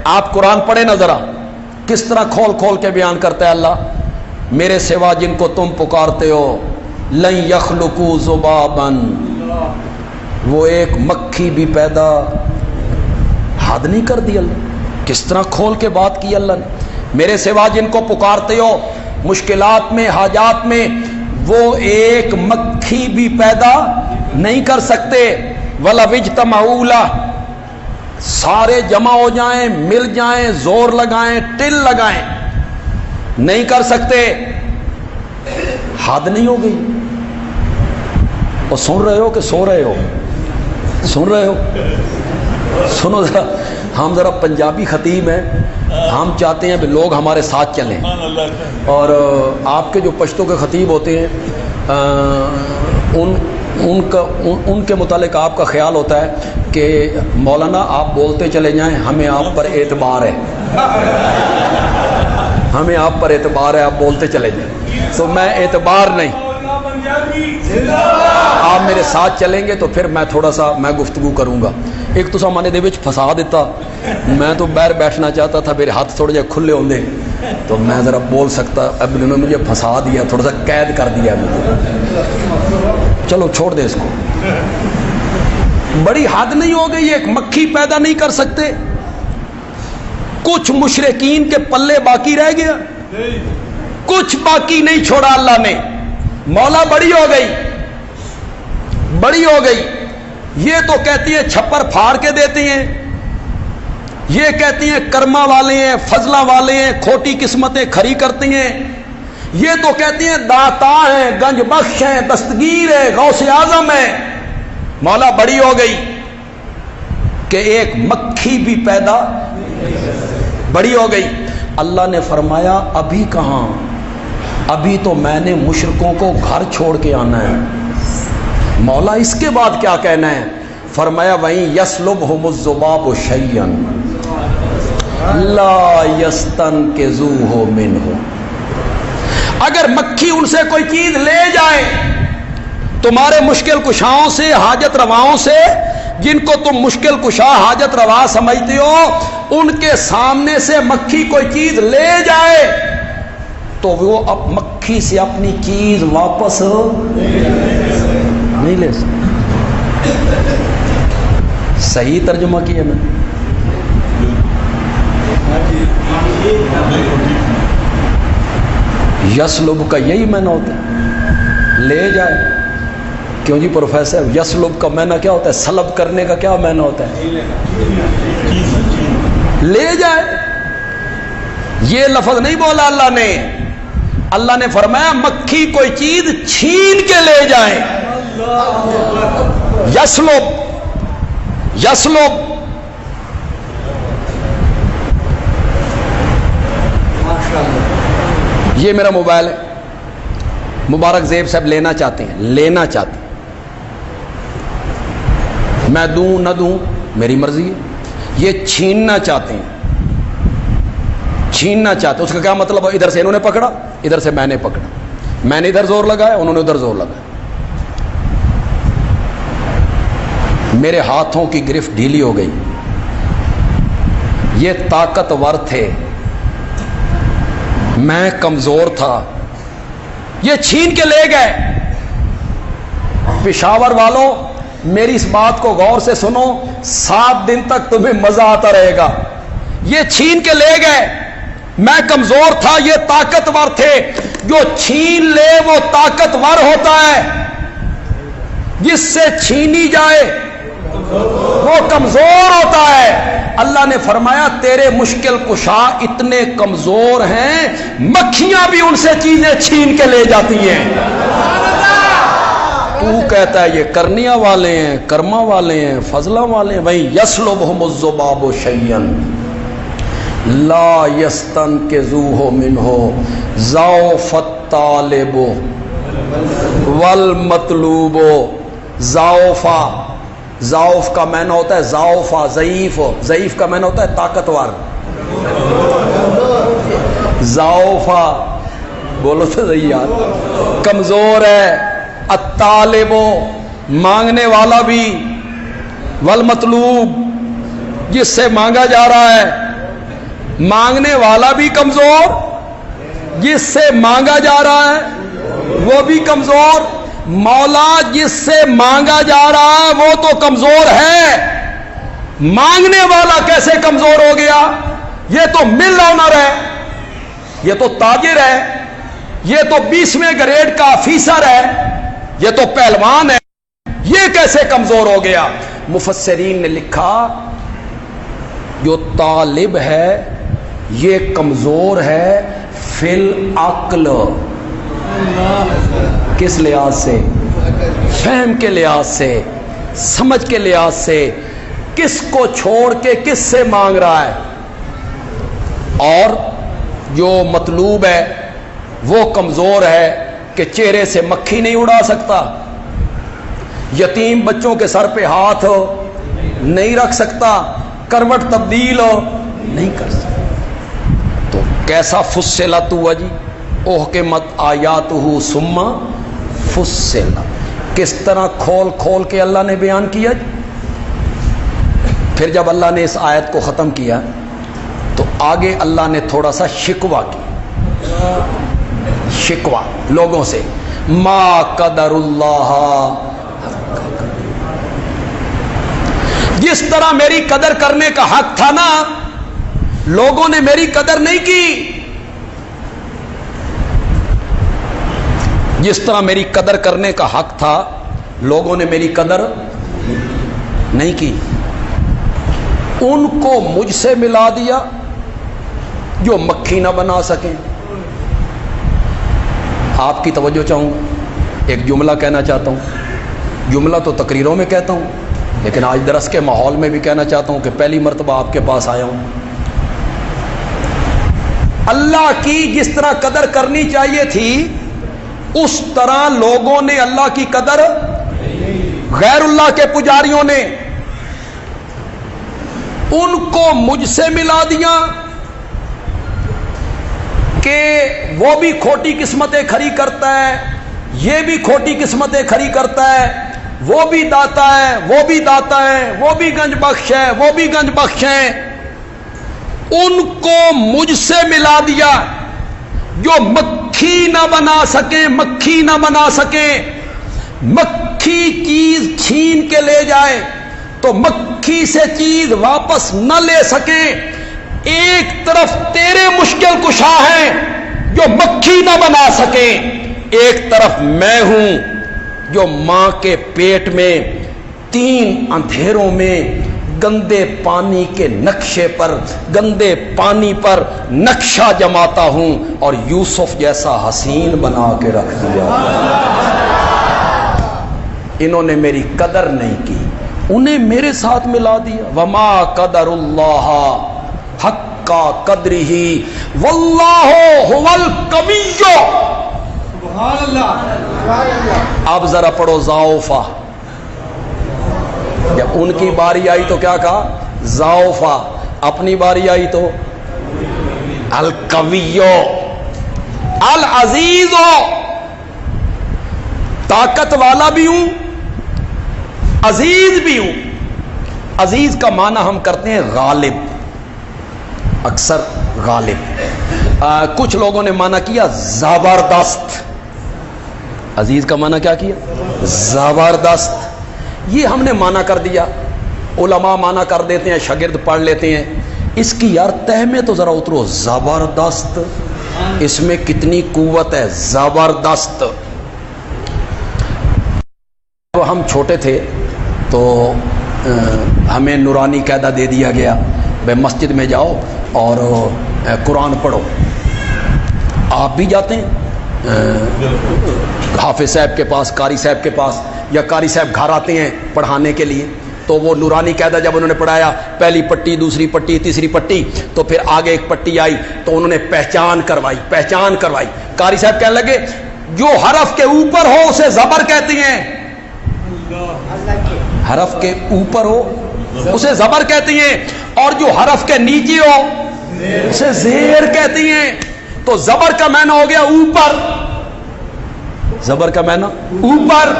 آپ قرآن پڑھیں نا ذرا، کس طرح کھول کھول کے بیان کرتا ہے اللہ، میرے سوا جن کو تم پکارتے ہو لن یخلقوا ذبابا، وہ ایک مکھی بھی پیدا حد نہیں کر دی اللہ، کس طرح کھول کے بات کی اللہ نے، میرے سوا جن کو پکارتے ہو مشکلات میں حاجات میں، وہ ایک مکھی بھی پیدا نہیں کر سکتے، وَلَوِ اجْتَمَعُوا لَهُ، سارے جمع ہو جائیں، مل جائیں، زور لگائیں، ٹل لگائیں، نہیں کر سکتے، حد نہیں ہو گئی؟ اور سن رہے ہو کہ سو رہے ہو؟ سن رہے ہو؟ سنو ذرا، ہم ذرا پنجابی خطیب ہیں، ہم چاہتے ہیں کہ لوگ ہمارے ساتھ چلیں، اور آپ کے جو پشتو کے خطیب ہوتے ہیں ان کے متعلق آپ کا خیال ہوتا ہے کہ مولانا آپ بولتے چلے جائیں، ہمیں آپ پر اعتبار ہے، ہمیں آپ پر اعتبار ہے، آپ بولتے چلے جائیں، تو میں اعتبار نہیں، آپ میرے ساتھ چلیں گے تو پھر میں تھوڑا سا میں گفتگو کروں گا۔ ایک تو سامنے دے وچ پھسا دیتا، میں تو باہر بیٹھنا چاہتا تھا، میرے ہاتھ تھوڑے جے کھلے ہوندے تو میں ذرا بول سکتا، اب انہوں نے مجھے پھنسا دیا، تھوڑا سا قید کر دیا مجھے، چلو چھوڑ دے اس کو، بڑی حد نہیں ہو گئی؟ ایک مکھی پیدا نہیں کر سکتے؟ کچھ مشرکین کے پلے باقی رہ گیا، کچھ باقی نہیں چھوڑا اللہ نے، مولا بڑی ہو گئی، بڑی ہو گئی، یہ تو کہتی ہیں چھپر پھاڑ کے دیتی ہیں، یہ کہتی ہیں کرما والے ہیں، فضلہ والے ہیں، کھوٹی قسمتیں کھری کرتی ہیں، یہ تو کہتی ہیں داتا ہیں، گنج بخش ہیں، دستگیر ہے، غوث اعظم ہے، مولا بڑی ہو گئی کہ ایک مکھی بھی پیدا بڑی ہو گئی۔ اللہ نے فرمایا ابھی کہاں، ابھی تو میں نے مشرکوں کو گھر چھوڑ کے آنا ہے، مولا اس کے بعد کیا کہنا ہے؟ فرمایا وَإِن يَسْلُبْهُمُ الذُّبَابُ شَيْئًا لَا يَسْتَنْقِذُوهُ مِنْهُ، اگر مکھی ان سے کوئی چیز لے جائے، تمہارے مشکل کشاؤں سے، حاجت رواؤں سے، جن کو تم مشکل کشا حاجت روا سمجھتے ہو، ان کے سامنے سے مکھی کوئی چیز لے جائے تو وہ اب مکھی سے اپنی چیز واپس نہیں لے سکتے۔ صحیح ترجمہ کیا میں؟ یسلب کا یہی معنی ہوتا ہے، لے جائے۔ کیوں جی پروفیسر، یسلب کا معنی کیا ہوتا ہے؟ سلب کرنے کا کیا معنی ہوتا ہے؟ لے جائے۔ یہ لفظ نہیں بولا اللہ نے، اللہ نے فرمایا مکھی کوئی چیز چھین کے لے جائے۔ یسلب، یسلب، یہ میرا موبائل ہے، مبارک زیب صاحب لینا چاہتے ہیں، لینا چاہتے ہیں، میں دوں نہ دوں میری مرضی ہے، یہ چھیننا چاہتے ہیں، چھیننا چاہتے ہیں۔ اس کا کیا مطلب ہے؟ ادھر سے انہوں نے پکڑا، ادھر سے میں نے پکڑا، میں نے ادھر زور لگایا، انہوں نے ادھر زور لگایا، میرے ہاتھوں کی گرفت ڈھیلی ہو گئی، یہ طاقتور تھے، میں کمزور تھا، یہ چھین کے لے گئے۔ پشاور والوں میری اس بات کو غور سے سنو، 7 دن تک تمہیں مزہ آتا رہے گا۔ یہ چھین کے لے گئے، میں کمزور تھا، یہ طاقتور تھے، جو چھین لے وہ طاقتور ہوتا ہے، جس سے چھینی جائے وہ کمزور ہوتا ہے۔ اللہ نے فرمایا تیرے مشکل کشا اتنے کمزور ہیں، مکھیاں بھی ان سے چیزیں چھین کے لے جاتی ہیں۔ تو کہتا ہے یہ کرنیاں والے ہیں، کرما والے ہیں، فضلہ والے ہیں۔ وہیں یسلبہم الذباب شیئا لا یستنقذوہ منہ ضعف الطالب والمطلوب۔ ضعفا، ضعف کا معنی ہوتا ہے ضعفا، ضعیف، ضعیف کا معنی ہوتا ہے طاقتور، ضعفا بولو تو صحیح یار، کمزور ہے، الطالب مانگنے والا بھی، والمطلوب جس سے مانگا جا رہا ہے، مانگنے والا بھی کمزور، جس سے مانگا جا رہا ہے وہ بھی کمزور، مولا جس سے مانگا جا رہا ہے وہ تو کمزور ہے، مانگنے والا کیسے کمزور ہو گیا؟ یہ تو مل آنر ہے، یہ تو تاجر ہے، یہ تو 20ویں گریڈ کا آفیسر ہے، یہ تو پہلوان ہے، یہ کیسے کمزور ہو گیا؟ مفسرین نے لکھا جو طالب ہے یہ کمزور ہے فی العقل، کس لحاظ سے؟ فہم کے لحاظ سے، سمجھ کے لحاظ سے، کس کو چھوڑ کے کس سے مانگ رہا ہے، اور جو مطلوب ہے وہ کمزور ہے کہ چہرے سے مکھی نہیں اڑا سکتا، یتیم بچوں کے سر پہ ہاتھ نہیں رکھ سکتا، کروٹ تبدیل نہیں کر سکتا، تو کیسا فصلت ہوا جی؟ احکمت آیاتہ ثم فصلت، کس طرح کھول کھول کے اللہ نے بیان کیا جی؟ پھر جب اللہ نے اس آیت کو ختم کیا تو آگے اللہ نے تھوڑا سا شکوہ کیا، شکوہ لوگوں سے، ما قدر اللہ، جس طرح میری قدر کرنے کا حق تھا نا، لوگوں نے میری قدر نہیں کی، جس طرح میری قدر کرنے کا حق تھا لوگوں نے میری قدر نہیں کی، ان کو مجھ سے ملا دیا جو مکھی نہ بنا سکیں۔ آپ کی توجہ چاہوں گا، ایک جملہ کہنا چاہتا ہوں، جملہ تو تقریروں میں کہتا ہوں لیکن آج درس کے ماحول میں بھی کہنا چاہتا ہوں کہ پہلی مرتبہ آپ کے پاس آیا ہوں۔ اللہ کی جس طرح قدر کرنی چاہیے تھی اس طرح لوگوں نے اللہ کی قدر، غیر اللہ کے پجاریوں نے ان کو مجھ سے ملا دیا کہ وہ بھی کھوٹی قسمتیں کھڑی کرتا ہے، یہ بھی کھوٹی قسمتیں کھڑی کرتا ہے، وہ بھی داتا ہے، وہ بھی داتا ہے، وہ بھی گنج بخش ہے، وہ بھی گنج بخش ہے، ان کو مجھ سے ملا دیا، جو مکھی نہ بنا سکیں، مکھی نہ بنا سکیں، مکھی چیز چھین کے لے جائے تو مکھی سے چیز واپس نہ لے سکیں، ایک طرف تیرے مشکل کشا ہیں جو مکھی نہ بنا سکیں، ایک طرف میں ہوں جو ماں کے پیٹ میں 3 اندھیروں میں گندے پانی کے نقشے پر، گندے پانی پر نقشہ جماتا ہوں اور یوسف جیسا حسین بنا کے رکھ دیا۔ انہوں نے میری قدر نہیں کی، انہیں میرے ساتھ ملا دیا۔ وما قدر اللہ حق قدرہ واللہ هو القوی۔ سبحان اللہ۔ اب ذرا پڑھو ضعفا، جب ان کی باری آئی تو کیا کہا؟ ضعفا، اپنی باری آئی تو القوی العزیز، طاقت والا بھی ہوں، عزیز بھی ہوں۔ عزیز کا معنی ہم کرتے ہیں غالب، اکثر غالب، کچھ لوگوں نے معنی کیا زبردست۔ عزیز کا معنی کیا کیا؟ زبردست۔ یہ ہم نے معنی کر دیا، علماء معنی کر دیتے ہیں، شاگرد پڑھ لیتے ہیں، اس کی یار تہ میں تو ذرا اترو، زبردست، اس میں کتنی قوت ہے، زبردست۔ تو ہم چھوٹے تھے تو ہمیں نورانی قاعدہ دے دیا گیا، بھائی مسجد میں جاؤ اور قرآن پڑھو۔ آپ بھی جاتے ہیں حافظ صاحب کے پاس، قاری صاحب کے پاس، یا قاری صاحب گھر آتے ہیں پڑھانے کے لیے، تو وہ نورانی قاعدہ جب انہوں نے پڑھایا، پہلی پٹی، دوسری پٹی، تیسری پٹی، تو پھر آگے ایک پٹی آئی تو انہوں نے پہچان کروائی۔ قاری صاحب کہنے لگے جو حرف کے اوپر ہو اسے زبر کہتے ہیں، حرف کے اوپر ہو اسے زبر کہتی ہیں، اور جو حرف کے نیچے ہو اسے زیر کہتی ہیں۔ تو زبر کا معنی ہو گیا اوپر، زبر کا معنی اوپر،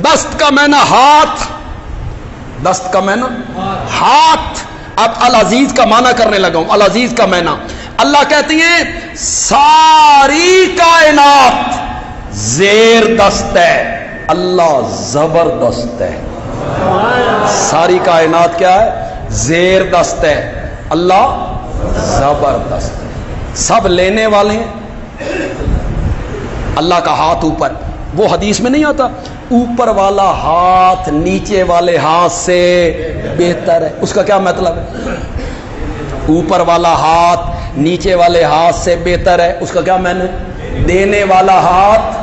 دست کا معنی ہاتھ، دست کا معنی ہاتھ، اب العزیز کا معنی کرنے لگا ہوں. العزیز کا معنی اللہ کہتی ہیں ساری کائنات زیر دست ہے, اللہ زبردست ہے. ساری کائنات کیا ہے؟ زیر دست ہے, اللہ زبردست ہے. سب لینے والے ہیں, اللہ کا ہاتھ اوپر. وہ حدیث میں نہیں آتا اوپر والا ہاتھ نیچے والے ہاتھ سے بہتر ہے؟ اس کا کیا مطلب ہے؟ اوپر والا ہاتھ نیچے والے ہاتھ سے بہتر ہے, اس کا کیا معنی؟ دینے والا ہاتھ